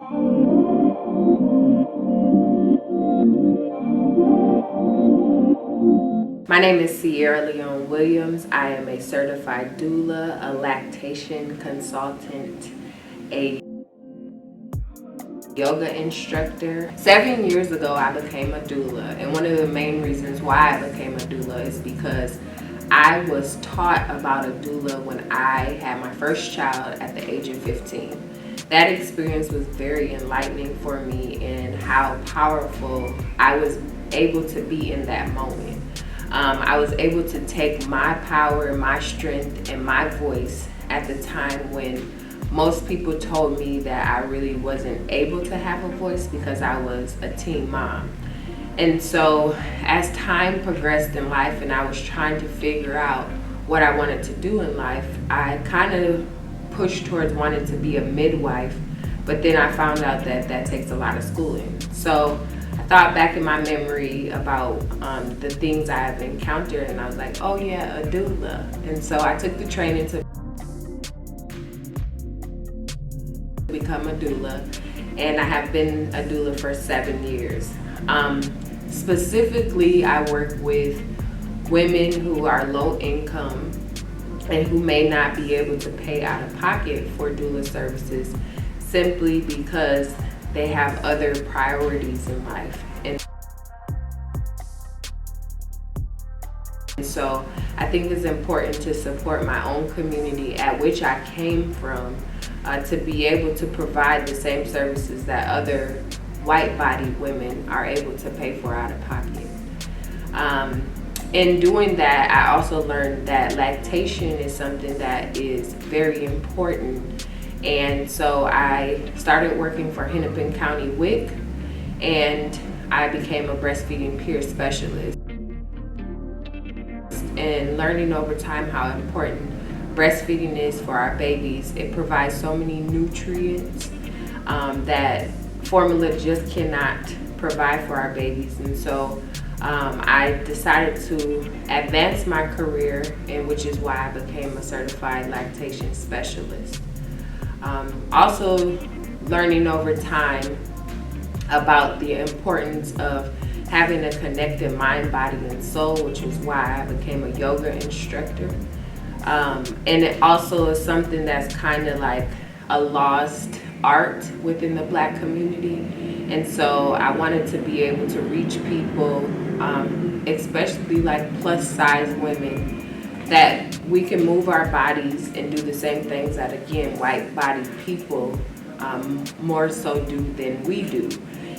My name is Rajine Williams. I am a certified doula, a lactation consultant, a yoga instructor. 7 years ago, I became a doula, and one of the main reasons why I became a doula is because I was taught about a doula when I had my first child at the age of 15. That experience was very enlightening for me in how powerful I was able to be in that moment. I was able to take my power, my strength, and my voice at the time when most people told me that I really wasn't able to have a voice because I was a teen mom. And so as time progressed in life and I was trying to figure out what I wanted to do in life, I kind of pushed towards wanting to be a midwife, but then I found out that that takes a lot of schooling. So I thought back in my memory about the things I've encountered, and I was like, oh yeah, a doula. And so I took the training to become a doula, and I have been a doula for 7 years. Specifically, I work with women who are low income and who may not be able to pay out of pocket for doula services simply because they have other priorities in life. And so I think it's important to support my own community at which I came from to be able to provide the same services that other white-bodied women are able to pay for out of pocket. In doing that, I also learned that lactation is something that is very important. And so I started working for Hennepin County WIC, and I became a breastfeeding peer specialist. And learning over time how important breastfeeding is for our babies, it provides so many nutrients that formula just cannot provide for our babies. And so I decided to advance my career, and which is why I became a certified lactation specialist. Also learning over time about the importance of having a connected mind, body, and soul, which is why I became a yoga instructor. And it also is something that's kind of like a lost art within the Black community. And so I wanted to be able to reach people, especially like plus size women, that we can move our bodies and do the same things that, again, white bodied people more so do than we do.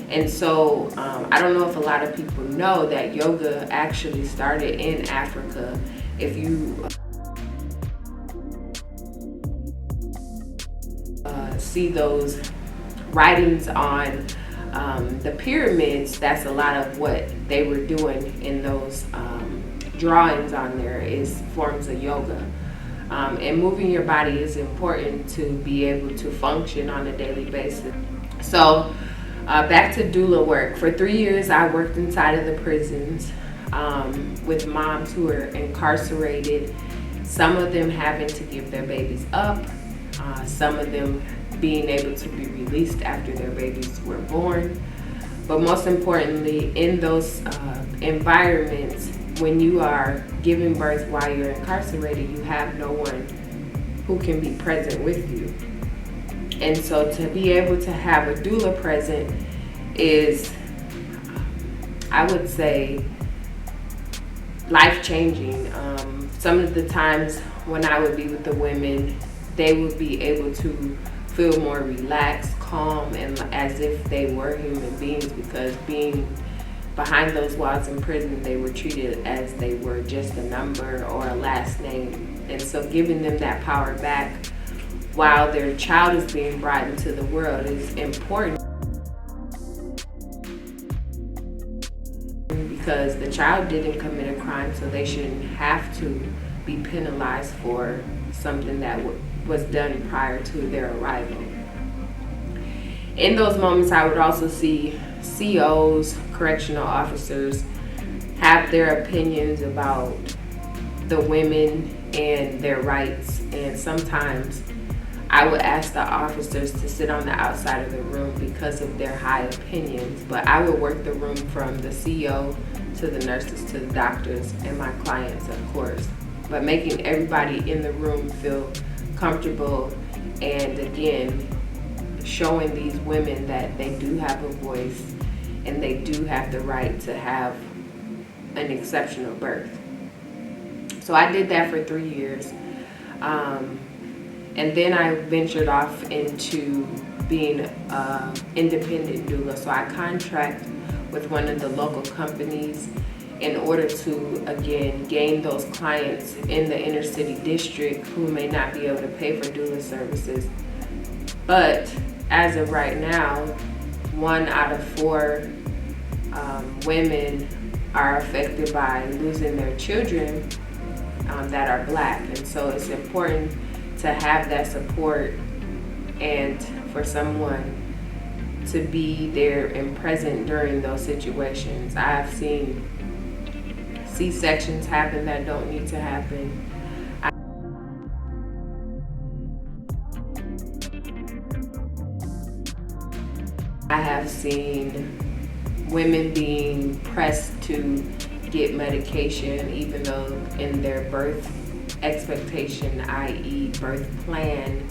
And so I don't know if a lot of people know that yoga actually started in Africa. If you see those writings on the pyramids, that's a lot of what they were doing in those drawings on there is forms of yoga. And moving your body is important to be able to function on a daily basis. So back to doula work. For 3 years, I worked inside of the prisons with moms who were incarcerated, some of them having to give their babies up, some of them being able to be released after their babies were born. But most importantly, in those environments, when you are giving birth while you're incarcerated, you have no one who can be present with you. And so to be able to have a doula present is, I would say, life-changing. Some of the times when I would be with the women, they would be able to feel more relaxed, calm, and as if they were human beings, because being behind those walls in prison, they were treated as they were just a number or a last name. And so giving them that power back while their child is being brought into the world is important, because the child didn't commit a crime, so they shouldn't have to be penalized for something that was done prior to their arrival. In those moments, I would also see COs, correctional officers, have their opinions about the women and their rights, and sometimes I would ask the officers to sit on the outside of the room because of their high opinions, but I would work the room from the CO to the nurses to the doctors and my clients, of course, but making everybody in the room feel comfortable, and again, showing these women that they do have a voice and they do have the right to have an exceptional birth. So I did that for 3 years. And then I ventured off into being an independent doula. So I contract with one of the local companies in order to, again, gain those clients in the inner city district who may not be able to pay for doula services. But as of right now, 1 out of 4 women are affected by losing their children that are Black. And so it's important to have that support and for someone to be there and present during those situations. I've seen C-sections happen that don't need to happen. I have seen women being pressed to get medication even though in their birth expectation, i.e. birth plan,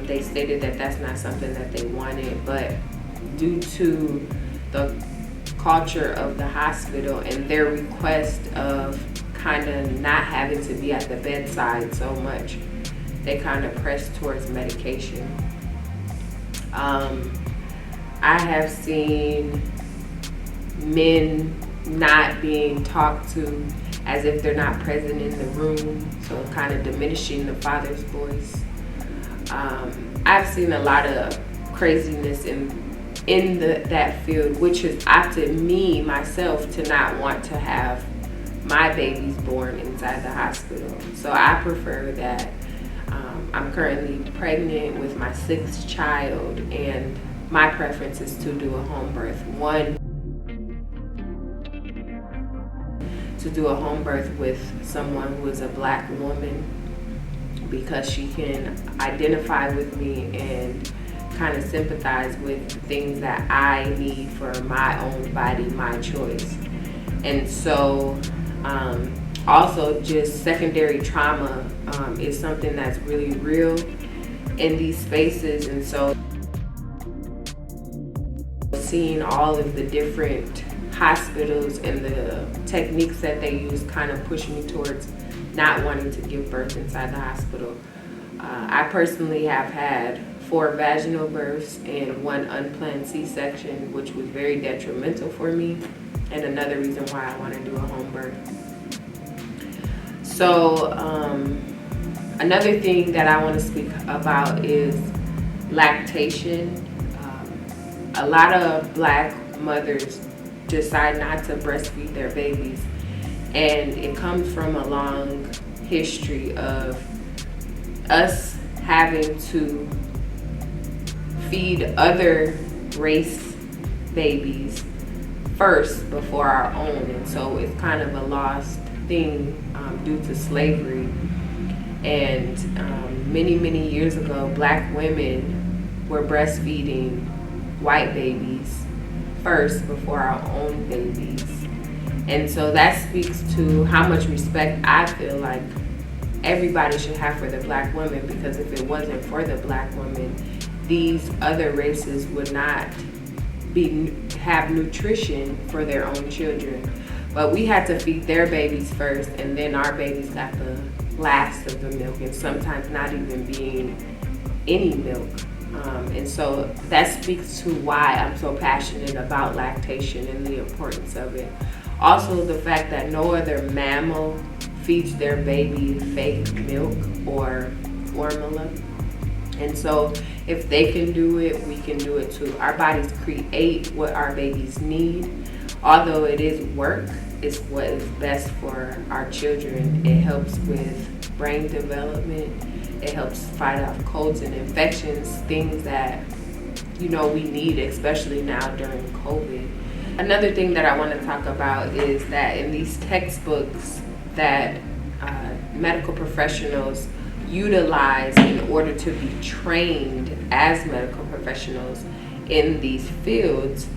they stated that that's not something that they wanted, but due to the culture of the hospital and their request of kind of not having to be at the bedside so much, they kind of pressed towards medication. I have seen men not being talked to as if they're not present in the room, so kind of diminishing the father's voice. I've seen a lot of craziness in that field, which has opted me, myself, to not want to have my babies born inside the hospital. So I prefer that. I'm currently pregnant with my 6th child, and my preference is to do a home birth. One, to do a home birth with someone who is a Black woman, because she can identify with me and kind of sympathize with the things that I need for my own body, my choice. And so also just secondary trauma is something that's really real in these spaces. And so seeing all of the different hospitals and the techniques that they use kind of push me towards not wanting to give birth inside the hospital. I personally have had 4 vaginal births and 1 unplanned C-section, which was very detrimental for me, and another reason why I want to do a home birth. So another thing that I want to speak about is lactation. A lot of Black mothers decide not to breastfeed their babies, and it comes from a long history of us having to feed other race babies first before our own, and so it's kind of a lost thing due to slavery. And many years ago, Black women were breastfeeding white babies first before our own babies. And so that speaks to how much respect I feel like everybody should have for the Black woman, because if it wasn't for the Black woman, these other races would not have nutrition for their own children. But we had to feed their babies first, and then our babies got the last of the milk, and sometimes not even being any milk. And so that speaks to why I'm so passionate about lactation and the importance of it. Also, the fact that no other mammal feeds their baby fake milk or formula. And so if they can do it, we can do it too. Our bodies create what our babies need. Although it is work, it's what is best for our children. It helps with brain development. It helps fight off colds and infections, things that, we need, especially now during COVID. Another thing that I want to talk about is that in these textbooks that medical professionals utilize in order to be trained as medical professionals in these fields,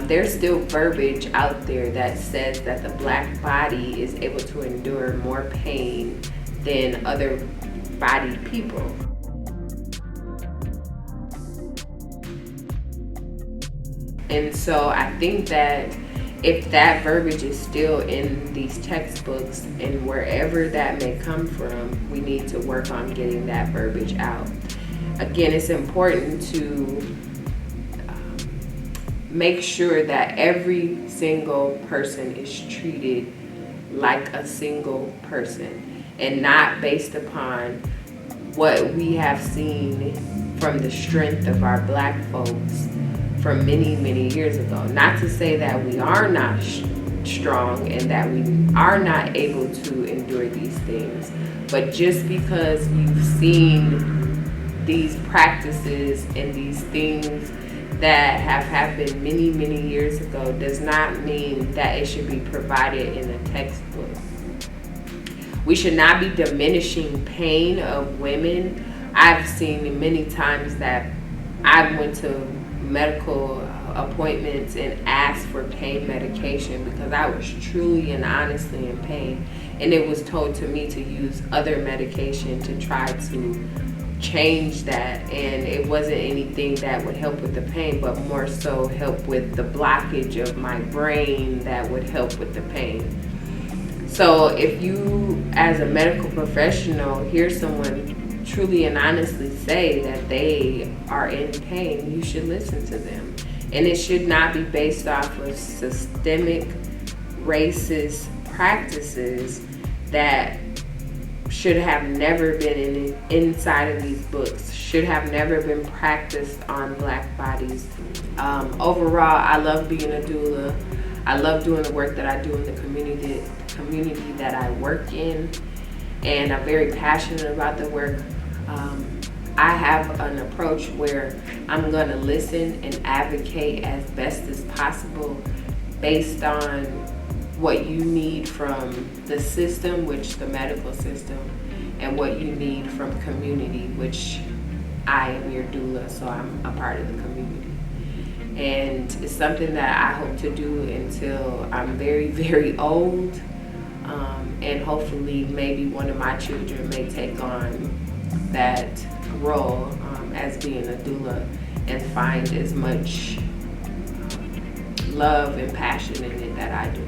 there's still verbiage out there that says that the Black body is able to endure more pain than other bodied people. And so I think that if that verbiage is still in these textbooks, and wherever that may come from, we need to work on getting that verbiage out. Again, it's important to make sure that every single person is treated like a single person, and not based upon what we have seen from the strength of our Black folks from many, many years ago. Not to say that we are not strong and that we are not able to endure these things, but just because you've seen these practices and these things that have happened many, many years ago does not mean that it should be provided in a textbook. We should not be diminishing pain of women. I've seen many times that I went to medical appointments and asked for pain medication because I was truly and honestly in pain, and it was told to me to use other medication to try to change that, and it wasn't anything that would help with the pain, but more so help with the blockage of my brain that would help with the pain. So if you, as a medical professional, hear someone truly and honestly say that they are in pain, you should listen to them. And it should not be based off of systemic racist practices that should have never been inside of these books, should have never been practiced on Black bodies. Overall, I love being a doula. I love doing the work that I do in the community that I work in, and I'm very passionate about the work. I have an approach where I'm going to listen and advocate as best as possible based on what you need from the system, which the medical system, and what you need from community, which I am your doula, so I'm a part of the community. And it's something that I hope to do until I'm very, very old, and hopefully maybe one of my children may take on that role as being a doula and find as much love and passion in it that I do.